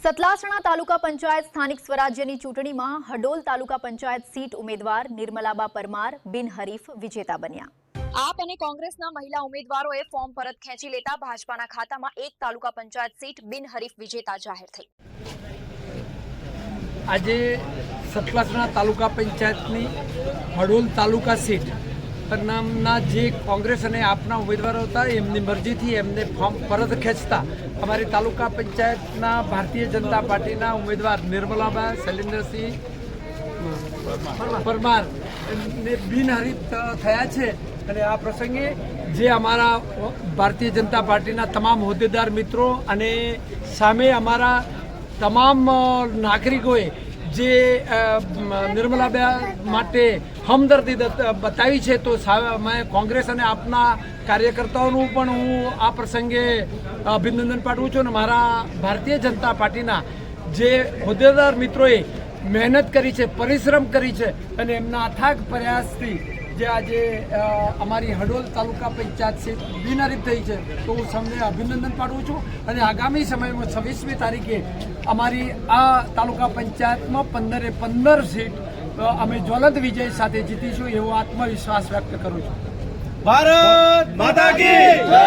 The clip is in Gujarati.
સતલાસણા તાલુકા પંચાયત સ્થાનિક સ્વરાજ્યની ચૂંટણીમાં હડોલ તાલુકા પંચાયત સીટ ઉમેદવાર નિર્મલાબા પરમાર બિનહરીફ વિજેતા બન્યા। આપ અને કોંગ્રેસના મહિલા ઉમેદવારોએ ફોર્મ પરત ખેંચી લેતા ભાજપાના ખાતામાં એક તાલુકા પંચાયત સીટ બિનહરીફ વિજેતા જાહેર થઈ। આજે સતલાસણા તાલુકા પંચાયતની હડોલ તાલુકા સીટ પરિણામના જે કોંગ્રેસ અને આપના ઉમેદવારો હતા એમની મરજીથી એમને ફોર્મ પરત ખેંચતા અમારી તાલુકા પંચાયતના ભારતીય જનતા પાર્ટીના ઉમેદવાર નિર્મલાબા શૈલેન્દ્રસિંહ પરમાર ને બિનહરીફ થયા છે। અને આ પ્રસંગે જે અમારા ભારતીય જનતા પાર્ટીના તમામ હોદ્દેદાર મિત્રો અને સામે અમારા તમામ નાગરિકોએ જે નિર્મલાબા માટે હમદર્દી બતાવી છે, તો મેં કોંગ્રેસ અને આપના કાર્યકર્તાઓનું પણ હું આ પ્રસંગે અભિનંદન પાઠવું છું। અને મારા ભારતીય જનતા પાર્ટીના જે હોદ્દેદાર મિત્રોએ મહેનત કરી છે, પરિશ્રમ કરી છે અને એમના અથાગ પ્રયાસથી જે આજે અમારી હડોલ તાલુકા પંચાયત સીટ બિનહરીફ થઈ છે, તો હું સૌને અભિનંદન પાઠવું છું। અને આગામી સમયમાં 26મી તારીખે અમારી આ તાલુકા પંચાયતમાં 15 સીટ અમે જ્વલંત વિજય સાથે જીતીશું એવો આત્મવિશ્વાસ વ્યક્ત કરું છું। ભારત માતા કી જય।